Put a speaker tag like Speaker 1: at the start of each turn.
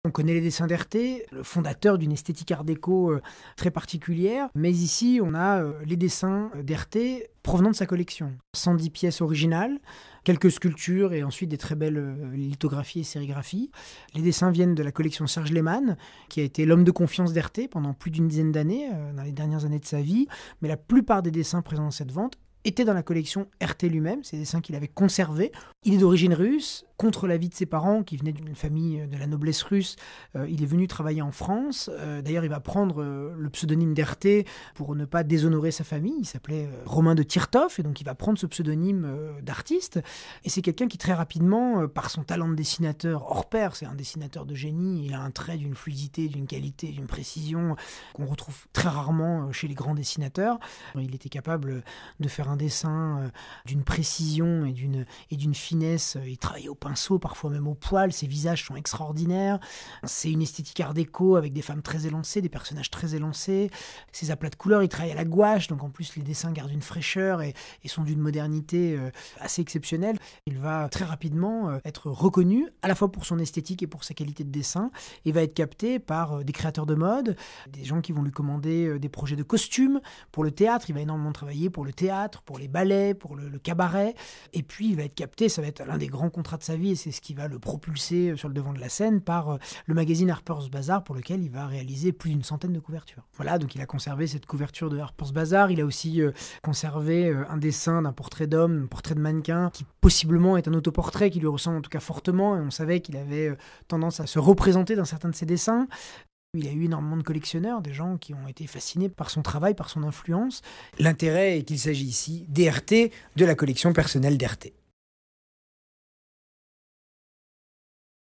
Speaker 1: On connaît les dessins d'Herté, le fondateur d'une esthétique art déco très particulière, mais ici on a les dessins d'Herté provenant de sa collection. 110 pièces originales, quelques sculptures et ensuite des très belles lithographies et sérigraphies. Les dessins viennent de la collection Serge Lehmann, qui a été l'homme de confiance d'Herté pendant plus d'une dizaine d'années, dans les dernières années de sa vie, mais la plupart des dessins présents dans cette vente étaient dans la collection Herté lui-même, ces dessins qu'il avait conservés. Il est d'origine russe, contre l'avis de ses parents, qui venaient d'une famille de la noblesse russe. Il est venu travailler en France. D'ailleurs, il va prendre le pseudonyme d'Herté pour ne pas déshonorer sa famille. Il s'appelait Romain de Tirtov, et donc il va prendre ce pseudonyme d'artiste. Et c'est quelqu'un qui, très rapidement, par son talent de dessinateur hors pair, c'est un dessinateur de génie, il a un trait d'une fluidité, d'une qualité, d'une précision qu'on retrouve très rarement chez les grands dessinateurs. Il était capable de faire un dessin d'une précision et d'une finesse. Il travaillait au pinceau, parfois même au poil. Ses visages sont extraordinaires. C'est une esthétique art déco avec des femmes très élancées, des personnages très élancés. Ses aplats de couleurs, il travaille à la gouache, donc en plus les dessins gardent une fraîcheur et sont d'une modernité assez exceptionnelle. Il va très rapidement être reconnu à la fois pour son esthétique et pour sa qualité de dessin, et va être capté par des créateurs de mode, des gens qui vont lui commander des projets de costumes pour le théâtre. Il va énormément travailler pour le théâtre, pour les ballets, pour le cabaret, et puis il va être capté, ça va être l'un des grands contrats de sa vie, et c'est ce qui va le propulser sur le devant de la scène, par le magazine Harper's Bazaar, pour lequel il va réaliser plus d'une centaine de couvertures. Voilà, donc il a conservé cette couverture de Harper's Bazaar. Il a aussi conservé un dessin d'un portrait d'homme, un portrait de mannequin, qui possiblement est un autoportrait qui lui ressemble en tout cas fortement, et on savait qu'il avait tendance à se représenter dans certains de ses dessins. Il a eu énormément de collectionneurs, des gens qui ont été fascinés par son travail, par son influence. L'intérêt est qu'il s'agit ici d'Herté, de la collection personnelle d'Herté.